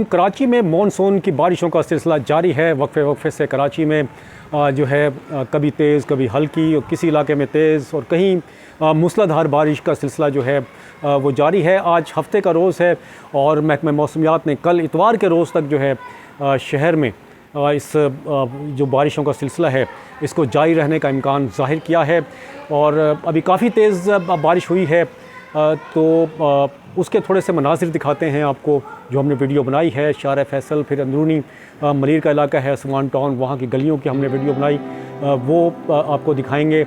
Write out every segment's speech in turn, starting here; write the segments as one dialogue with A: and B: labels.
A: कराची में मानसून की बारिशों का सिलसिला जारी है। वक्फे वक्फे से कराची में जो है कभी तेज़ कभी हल्की और किसी इलाके में तेज़ और कहीं मूसलाधार बारिश का सिलसिला जो है वो जारी है। आज हफ्ते का रोज़ है और महकमा मौसमियात ने कल इतवार के रोज़ तक जो है शहर में इस जो बारिशों का सिलसिला है इसको जारी रहने का इम्कान ज़ाहिर किया है। और अभी काफ़ी तेज़ बारिश हुई है तो उसके थोड़े से मनाजिर दिखाते हैं आपको जो हमने वीडियो बनाई है। शार फैसल, फिर अंदरूनी मलिर का इलाका है सवान टाउन, वहाँ की गलियों की हमने वीडियो बनाई, वो आपको दिखाएंगे।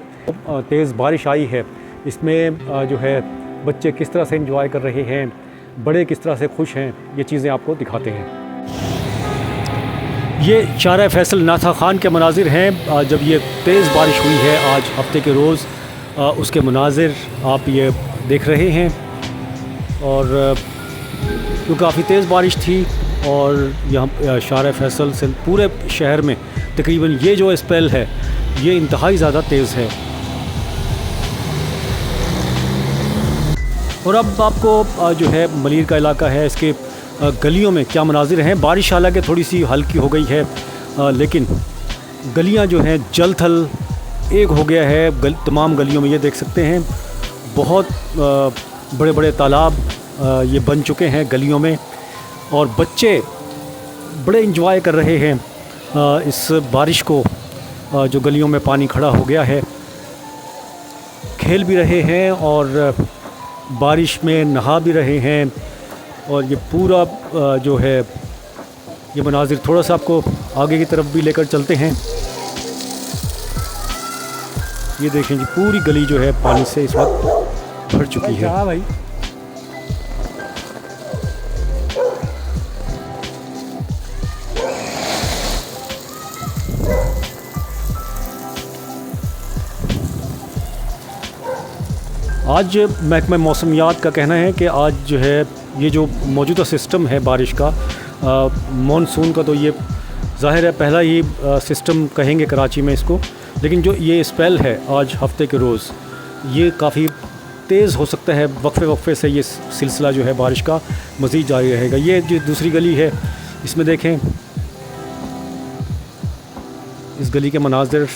A: तेज़ बारिश आई है, इसमें जो है बच्चे किस तरह से एंजॉय कर रहे हैं, बड़े किस तरह से खुश हैं, ये चीज़ें आपको दिखाते हैं। ये शार फैसल नाथा खान के मनाजिर हैं जब ये तेज़ बारिश हुई है आज हफ्ते के रोज़, उसके मनाजिर आप ये देख रहे हैं। और क्योंकि काफ़ी तेज़ बारिश थी और यहाँ शार फैसल से पूरे शहर में तकरीबन ये जो स्पेल है ये इंतहाई ज़्यादा तेज़ है। और अब आपको जो है मलिर का इलाका है, इसके गलियों में क्या मनाजिर हैं। बारिश हालांकि थोड़ी सी हल्की हो गई है लेकिन गलियां जो हैं जल थल एक हो गया है। तमाम गलियों में ये देख सकते हैं बहुत बड़े बड़े तालाब ये बन चुके हैं गलियों में और बच्चे बड़े इंजॉय कर रहे हैं इस बारिश को। जो गलियों में पानी खड़ा हो गया है खेल भी रहे हैं और बारिश में नहा भी रहे हैं। और ये पूरा जो है ये मनाजिर थोड़ा सा आपको आगे की तरफ भी लेकर चलते हैं। ये देखें जी पूरी गली जो है पानी से इस वक्त भर चुकी है। हाँ भाई, आज महकमा मौसमियात का कहना है कि आज जो है ये जो मौजूदा सिस्टम है बारिश का मानसून का, तो ये ज़ाहिर है पहला ही सिस्टम कहेंगे कराची में इसको, लेकिन जो ये स्पेल है आज हफ्ते के रोज़ ये काफ़ी तेज़ हो सकता है। वक्फे वक्फे से ये सिलसिला जो है बारिश का मज़ीद जारी रहेगा। ये जो दूसरी गली है इसमें देखें इस गली के मनाजिर।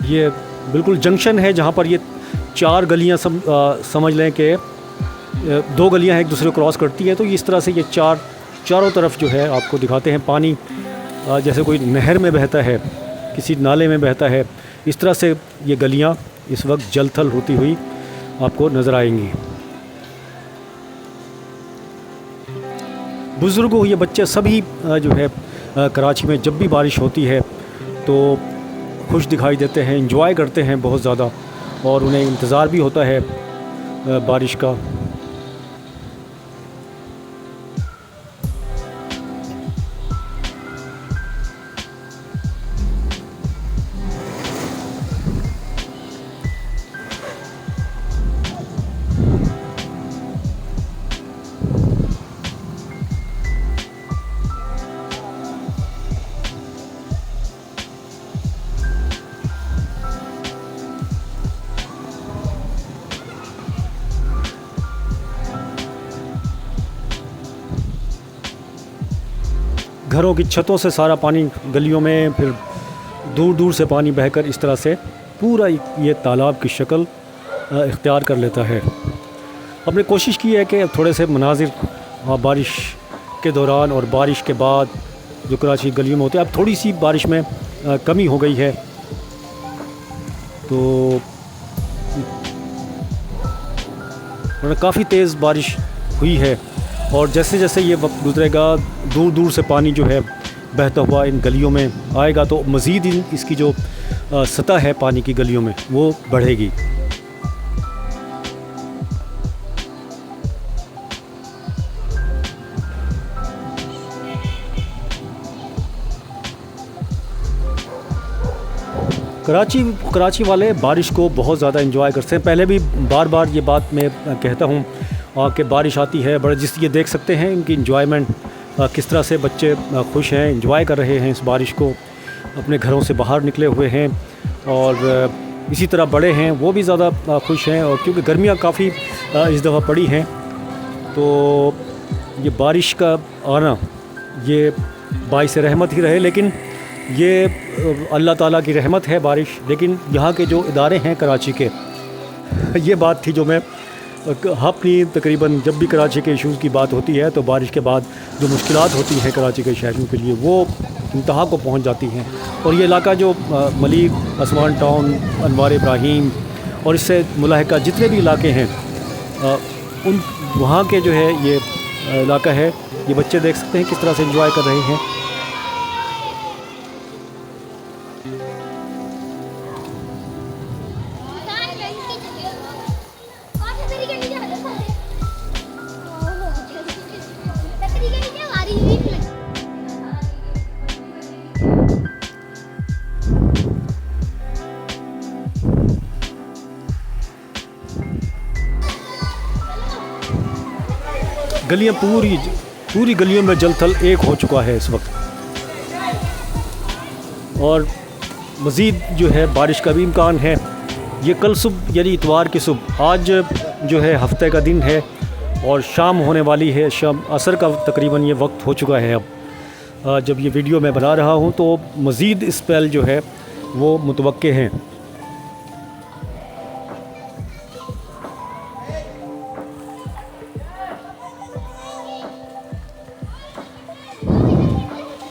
A: ये बिल्कुल जंक्शन है जहाँ पर ये चार गलियाँ समझ लें कि दो गलियाँ एक दूसरे को क्रॉस करती हैं। तो इस तरह से ये चारों तरफ जो है आपको दिखाते हैं पानी जैसे कोई नहर में बहता है, किसी नाले में बहता है, इस तरह से ये गलियाँ इस वक्त जल थल होती हुई आपको नज़र आएंगी। बुज़ुर्ग हो ये बच्चे सभी जो है कराची में जब भी बारिश होती है तो खुश दिखाई देते हैं, एंजॉय करते हैं बहुत ज़्यादा और उन्हें इंतज़ार भी होता है बारिश का। घरों की छतों से सारा पानी गलियों में, फिर दूर दूर से पानी बहकर इस तरह से पूरा ये तालाब की शक्ल इख्तियार कर लेता है। हमने कोशिश की है कि थोड़े से मनाजिर बारिश के दौरान और बारिश के बाद जो कराची गलियों में होते हैं, अब थोड़ी सी बारिश में कमी हो गई है तो काफ़ी तेज़ बारिश हुई है और जैसे जैसे ये वक्त गुजरेगा दूर दूर से पानी जो है बहता हुआ इन गलियों में आएगा तो मज़ीद इसकी जो सतह है पानी की गलियों में वो बढ़ेगी। कराची वाले बारिश को बहुत ज़्यादा एंजॉय करते हैं। पहले भी बार बार ये बात मैं कहता हूँ कि बारिश आती है बड़ा, जिस ये देख सकते हैं इनकी एंजॉयमेंट किस तरह से बच्चे खुश हैं, एंजॉय कर रहे हैं इस बारिश को, अपने घरों से बाहर निकले हुए हैं और इसी तरह बड़े हैं वो भी ज़्यादा खुश हैं, और क्योंकि गर्मियाँ काफ़ी इस दफ़ा पड़ी हैं, तो ये बारिश का आना ये बाइस रहमत ही रहे। लेकिन ये अल्लाह ताला की रहमत है बारिश। लेकिन यहाँ के जो इदारे हैं कराची के, ये बात थी जो मैं अपनी तकरीबन जब भी कराची के इशूज़ की बात होती है तो बारिश के बाद जो मुश्किलात होती हैं कराची के शहरियों के लिए वो इंतहा को पहुंच जाती हैं। और ये इलाका जो मलिक, आसमान टाउन, अनवार इब्राहीम और इससे मुलाहिका जितने भी इलाके हैं उन वहाँ के जो है ये इलाका है। ये बच्चे देख सकते हैं किस तरह से एंजॉय कर रहे हैं। गलियाँ पूरी गलियों में जल थल एक हो चुका है इस वक्त, और मज़ीद जो है बारिश का भी इम्कान है। ये कल सुबह यानी इतवार की सुबह, आज जो है हफ्ते का दिन है और शाम होने वाली है, शाम असर का तकरीबन ये वक्त हो चुका है। अब जब ये वीडियो मैं बना रहा हूँ तो मज़ीद स्पेल जो है वो मुतवक्के हैं।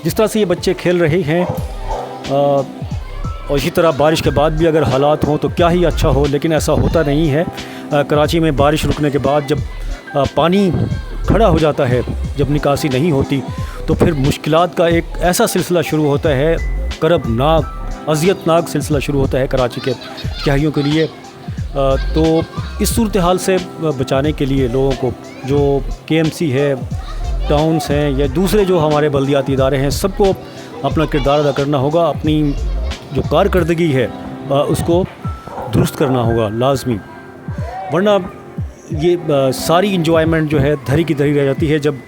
A: जिस तरह से ये बच्चे खेल रहे हैं और इसी तरह बारिश के बाद भी अगर हालात हों तो क्या ही अच्छा हो, लेकिन ऐसा होता नहीं है। कराची में बारिश रुकने के बाद जब पानी खड़ा हो जाता है, जब निकासी नहीं होती, तो फिर मुश्किलात का एक ऐसा सिलसिला शुरू होता है, करबनाक, अज़ियतनाक सिलसिला शुरू होता है कराची के शहरियों के लिए। तो इस सूरत हाल से बचाने के लिए लोगों को जो KMC है, टाउन्स हैं या दूसरे जो हमारे बल्दियाती इदारे हैं, सबको अपना किरदार अदा करना होगा। अपनी जो कारकर्दगी है उसको दुरुस्त करना होगा लाजमी, वरना ये सारी इंजॉयमेंट जो है धरी की धरी रह जाती है जब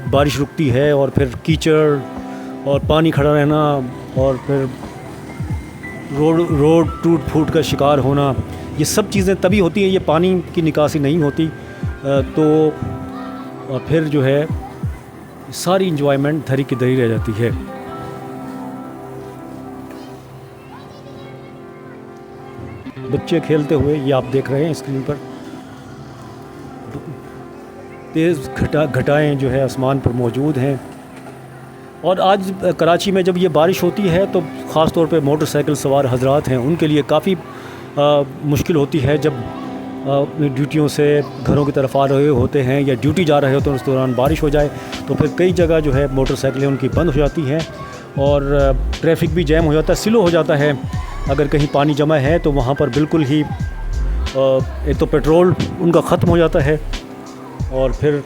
A: बारिश रुकती है। और फिर कीचड़ और पानी खड़ा रहना और फिर रोड टूट फूट का शिकार होना, ये सब चीज़ें तभी होती हैं, ये पानी की निकासी नहीं होती तो फिर जो है सारी इंजॉयमेंट धरी की धरी रह जाती है। बच्चे खेलते हुए ये आप देख रहे हैं स्क्रीन पर, तेज़ घटाएं जो है आसमान पर मौजूद हैं। और आज कराची में जब ये बारिश होती है तो ख़ास तौर पे मोटरसाइकिल सवार हजरात हैं, उनके लिए काफ़ी मुश्किल होती है जब अपनी ड्यूटियों से घरों की तरफ आ रहे होते हैं या ड्यूटी जा रहे होते हैं, उस दौरान बारिश हो जाए तो फिर कई जगह जो है मोटरसाइकिलें उनकी बंद हो जाती हैं और ट्रैफिक भी जैम हो जाता है, स्लो हो जाता है। अगर कहीं पानी जमा है तो वहाँ पर बिल्कुल ही एक तो पेट्रोल उनका ख़त्म हो जाता है और फिर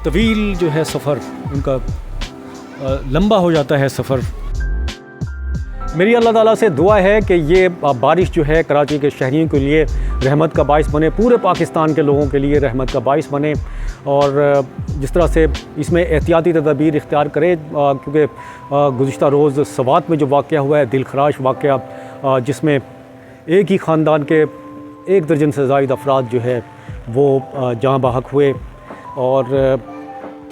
A: तवील जो है सफ़र उनका लंबा हो जाता है सफ़र। मेरी अल्लाह ताला से दुआ है कि ये बारिश जो है कराची के शहरियों के लिए रहमत का बाइस बने, पूरे पाकिस्तान के लोगों के लिए रहमत का बाइस बने। और जिस तरह से इसमें एहतियाती तदबीर इख्तियार करें, क्योंकि गुज़िश्ता रोज़ सवात में जो वाक़या हुआ है, दिलखराश वाक़या, जिसमें एक ही ख़ानदान के 1 दर्जन से ज़ायद अफराद जो है वो जाँ बहक हुए। और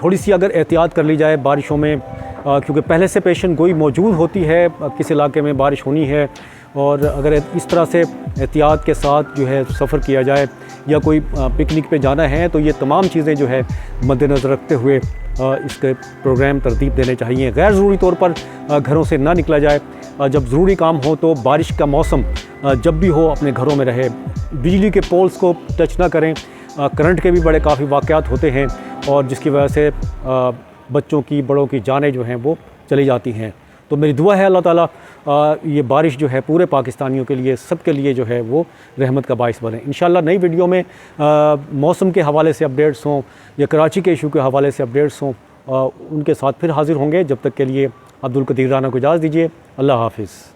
A: थोड़ी सी अगर एहतियात कर ली जाए बारिशों में, क्योंकि पहले से पेशन गोई मौजूद होती है किस इलाके में बारिश होनी है, और अगर इस तरह से एहतियात के साथ जो है सफ़र किया जाए या कोई पिकनिक पे जाना है तो ये तमाम चीज़ें जो है मद्देनज़र रखते हुए इसके प्रोग्राम तरतीब देने चाहिए। गैर ज़रूरी तौर पर घरों से ना निकला जाए। जब ज़रूरी काम हो तो बारिश का मौसम जब भी हो अपने घरों में रहे। बिजली के पोल्स को टच ना करें। करंट के भी बड़े काफ़ी वाक़यात होते हैं और जिसकी वजह से बच्चों की, बड़ों की जानें जो हैं वो चली जाती हैं। तो मेरी दुआ है अल्लाह ताला ये बारिश जो है पूरे पाकिस्तानियों के लिए, सब के लिए जो है वो रहमत का बाइस बने। इंशाल्लाह नई वीडियो में मौसम के हवाले से अपडेट्स हों या कराची के इशू के हवाले से अपडेट्स हों, उनके साथ फिर हाज़िर होंगे। जब तक के लिए अब्दुल कदीर राना को इजाज़त दीजिए। अल्लाह हाफ़िज़।